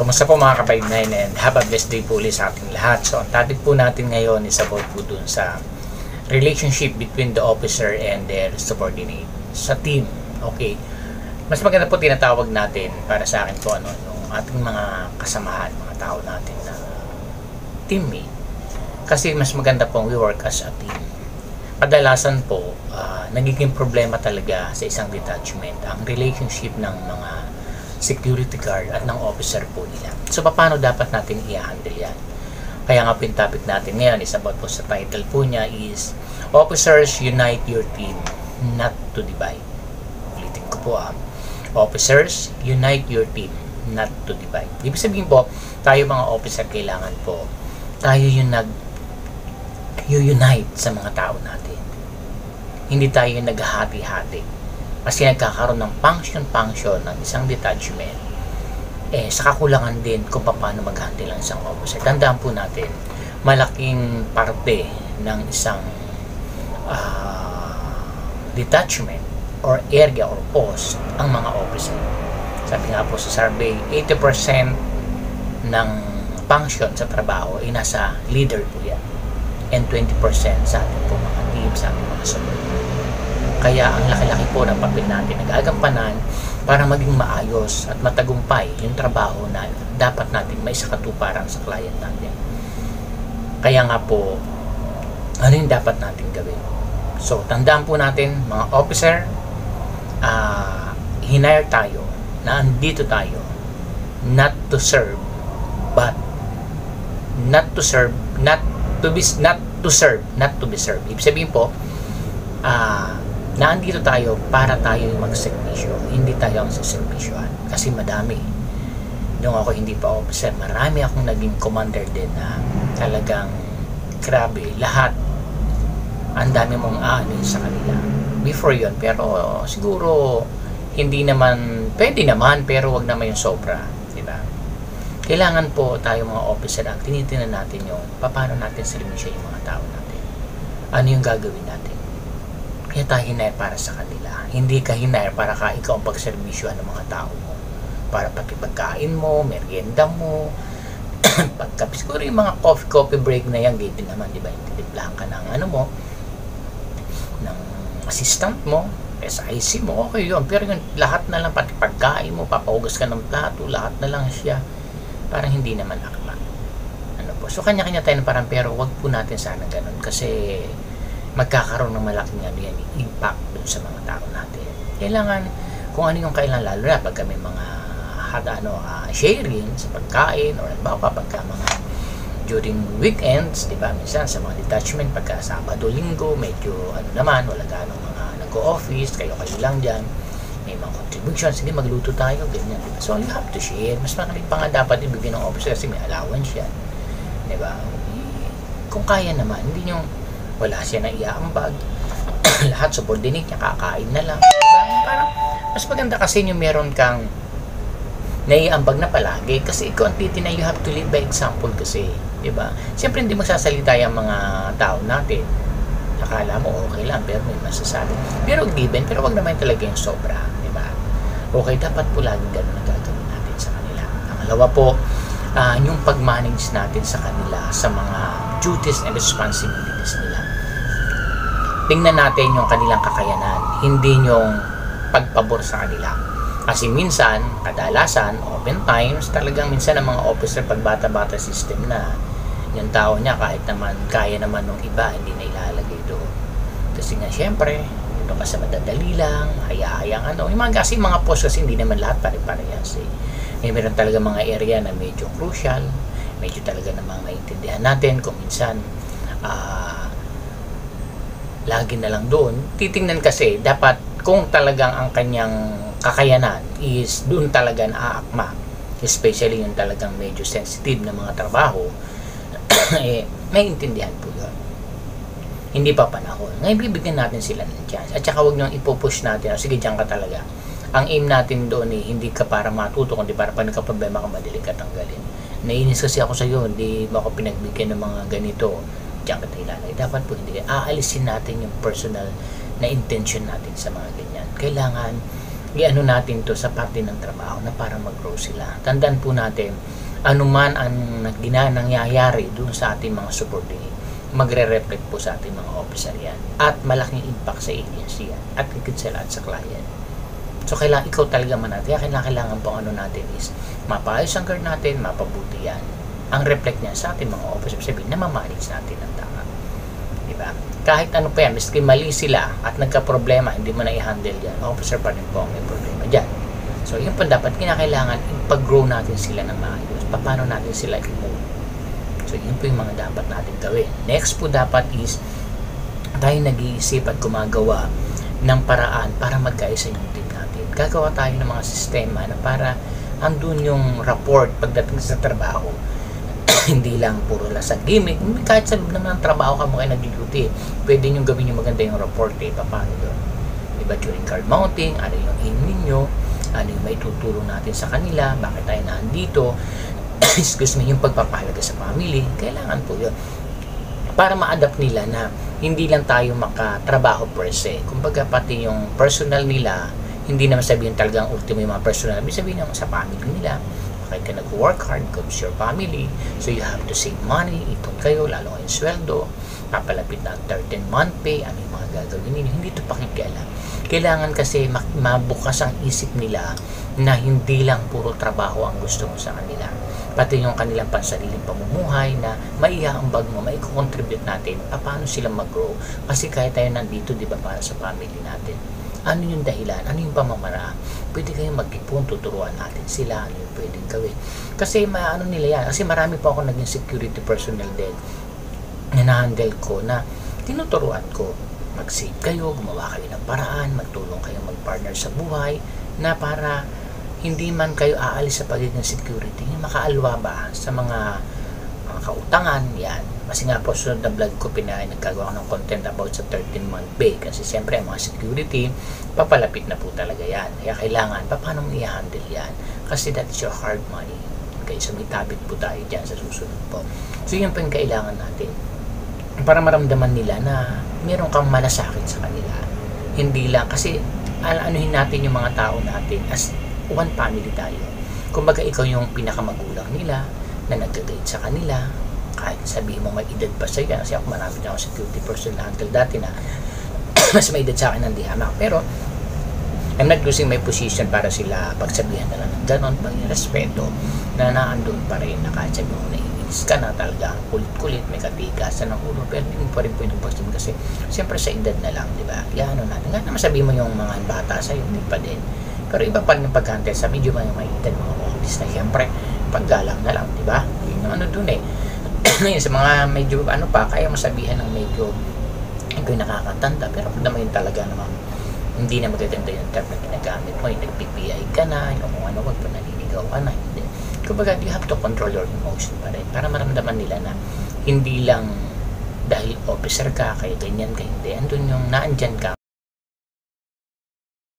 Kumusta po mga ka-5-9 and have a blessed day po ulit sa ating lahat. So ang topic po natin ngayon is about po dun sa relationship between the officer and their subordinate sa team. Okay, mas maganda po tinatawag natin para sa akin po yung ating mga kasamahan, mga tao natin na teammate. Kasi mas maganda pong we work as a team. Kadalasan po nagiging problema talaga sa isang detachment ang relationship ng mga security guard at ng officer po nila. So, paano dapat natin i-handle yan? Kaya nga po yung topic natin ngayon is about po sa title po niya is Officers Unite Your Team, Not to Divide. Ulitin ko po Officers Unite Your Team, Not to Divide. Ibig sabihin po, tayo mga officer kailangan po tayo yung nag-unite sa mga tao natin. Hindi tayo yung naghahati-hati. Kasi nagkakaroon ng function ng isang detachment sa kakulangan din kung paano mag-handle ang isang officer. Tandaan po natin, malaking parte ng isang detachment or area or post ang mga officer. Sabi nga po sa survey, 80% ng function sa trabaho ay nasa leader po yan, and 20% sa ating po mga team, sa ating mga subordinate. Kaya ang laki-laki po ng papel natin nagagampanan para maging maayos at matagumpay yung trabaho na dapat natin may sakatuparan sa client natin. Kaya nga po, ano yung dapat natin gawin? So, tandaan po natin, mga officer, hinire tayo, na andito tayo, not to serve, but not to be served. Ibig sabihin po, naandito tayo para tayo yung magservisyo, hindi tayo ang saservisyohan. Kasi madami. Nung ako hindi pa officer, marami akong naging commander din na talagang grabe, lahat ang dami mong aanin sa kanila. Before yun, pero siguro hindi naman, pwede naman, pero wag naman yung sobra, diba? Kailangan po tayo mga officer ang tinitingnan natin yung paano natin servisyo yung mga tao natin. Ano yung gagawin natin? Kaya tayo hinire para sa kanila. Hindi ka hinire para ikaw ang pagservisyohan ng mga tao mo. Para pati pagkain mo, merienda mo, pagkape. Siguro yung mga coffee break na yan, gate naman, di ba? Titiplahan ka ng ng assistant mo, SIC mo, okay yun. Pero yung lahat na lang, pati pagkain mo, papahugas ka ng plato, lahat na lang siya. Parang hindi naman akma. So, kanya-kanya tayo ng parang, pero wag po natin sana ganun. Kasi magkakaroon ng malaking impact dun sa mga tao natin. Kailangan kung ano yung kailangan, lalo na pagka may mga sharing sa pagkain or halimbawa pagka mga during weekends, di ba, minsan sa mga detachment pagka Sabado, Linggo, medyo naman, wala ganong mga nag-o-office, kayo lang dyan, may mga contributions, hindi magluto tayo, ganyan, di ba? So you have to share. Mas marami pa nga dapat ibigay ng officer kasi may allowance yan, di ba? Kung kaya naman, hindi nyo wala siya na iaambag, lahat subordinate niya, kakain na lang. Parang mas maganda kasi yung meron kang naiambag na palagi kasi ikaw ang titina, you have to lead by example kasi, di ba? Siyempre hindi magsasalita yung mga tao natin, akala mo okay lang pero may masasabi, pero given, pero wag naman talaga yung sobra, di ba? Okay, dapat po laging ganun ang gagawin natin sa kanila. Pangalawa po, yung pag-manage natin sa kanila sa mga duties and responsibilities nila. Tingnan natin yung kanilang kakayanan, hindi yung pagpabor sa kanila. Kasi minsan, kadalasan, oftentimes, talagang minsan ang mga officer pag bata-bata system na yung tao niya kahit naman, kaya naman ng iba, hindi na ilalagay doon. Kasi nga, syempre, ito kasi madadali lang, haya-hayang yung kasi mga post kasi hindi naman lahat pare-parehas meron talaga mga area na medyo crucial, medyo talaga namang maintindihan natin kung minsan lagi na lang doon. Titingnan kasi dapat kung talagang ang kanyang kakayanan is doon talaga naaakma, especially yung talagang medyo sensitive na mga trabaho, may intindihan po yun. Hindi pa panahon. Ngayon bibigyan natin sila ng chance. At saka huwag niyong ipupush natin, sige dyan ka talaga. Ang aim natin doon hindi ka para matuto, kundi para pag nagka-problema ka, madali ka tanggalin. Nainis kasi ako sa iyo, hindi mo ako pinagbigyan ng mga ganito, diyan ka ilalagay. Dapat po hindi. Aalisin natin yung personal na intention natin sa mga ganyan. Kailangan i-ano natin to sa parte ng trabaho na para mag-grow sila. Tandaan po natin, anuman ang nangyayari dun sa ating mga subordinate, magre-reflect po sa ating mga officer yan. At malaking impact sa agency yan. At higit sa lahat sa client. So, kailangan ikaw talaga manatili. Kailangan po ano natin is mapaayos ang guard natin, mapabuti yan. Ang reflect niya sa ating mga officer, sabihin na mamanage natin ang tama. Diba? Kahit ano pa yan, miski mali sila at nagka-problema, hindi mo na i-handle yan, officer pa rin po ang may problema dyan. So, yun po dapat kinakailangan ipag-grow natin sila ng maayos. Paano natin sila i-move? So, yun po yung mga dapat natin gawin. Next po dapat is tayo nag-iisip at gumagawa ng paraan para magkaisa yung team natin. Gagawa tayo ng mga sistema na para andun yung rapport pagdating sa trabaho. Hindi lang puro lang sa gimmick. Kahit sa loob naman ng trabaho ka mo kayo nag-duty, pwede nyo gawin yung maganda yung report paano doon. Diba during card mounting, ano yung aim ninyo, ano yung may tutulong natin sa kanila, bakit tayo nandito, excuse me, yung pagpapahalaga sa family, kailangan po yun. Para ma-adapt nila na hindi lang tayo makatrabaho per se. Kumbaga pati yung personal nila, hindi naman sabihin talagang ultimo yung mga personal, sabihin yung sa family nila. Kahit ka nag-work hard, comes your family, so you have to save money, ipon kayo, lalo ngayong sweldo, papalapit na ang 13-month pay, ano yung mga gagawin ninyo, hindi ito pakikialam. Kailangan kasi mabukas ang isip nila na hindi lang puro trabaho ang gusto mo sa kanila. Pati yung kanilang pansariling pamumuhay na maiaambag mo, maiko-contribute natin, paano sila mag-grow. Kasi kahit tayo nandito, di ba, para sa family natin. Ano yung dahilan? Ano yung pamamaraan? Pwede kayong mag-ipon, tuturuan natin sila, ano yung pwedeng gawin. Kasi ano nila yan, kasi marami po ako naging security personnel din na na-handle ko na tinuturuan ko. Mag-save kayo, gumawa kayo ng paraan, magtulong kayo mag-partner sa buhay na para hindi man kayo aalis sa pagiging security, makaalwa ba sa mga kautangan yan. Kasi nga po sunod na vlog ko nagkagawa ko ng content about sa 13-month pay kasi siyempre ang mga security papalapit na po talaga yan, kaya kailangan paano mo i-handle yan kasi that is your hard money. Okay, so may tabit po tayo dyan sa susunod po. So yun po yung kailangan natin para maramdaman nila na meron kang malasakit sa kanila, hindi lang kasi anuhin natin yung mga tao natin as one family tayo. Kumbaga ikaw yung pinakamagulang nila na nag-guide sa kanila, kahit sabihin mo may edad pa sa'yo, kasi ako marami na akong security person na until dati na mas may edad sa akin ng dihamak, pero I'm not losing my position para sila pagsabihan na lang ng ganon, respeto na naandun pa rin na kahit sabi mo naiinis ka na talaga, kulit-kulit, may katigasan ng ulo, pero hindi mo pa rin pwedeng pagsabihin kasi siyempre sa edad na lang, di ba? Yan natin, nga naman sabihin mo yung mga bata sa'yo, hindi pa din. Pero iba pa rin yung paghantay sa medyo may edad mga office na siyempre paggalang na lang, di ba? Yun yung ano dun ngayon sa mga medyo ano pa, kaya masabihan ng medyo ikaw nakakatanda, pero pag naman yun talaga naman hindi na magaganda yung term na ginagamit mo, yung nag-PPI ka na, yung kung ano, wag pa naninigaw ka na, hindi. Kumbaga, you have to control your emotion pa rin para maramdaman nila na hindi lang dahil officer ka, kaya ganyan ka, hindi. Andun yung naandyan ka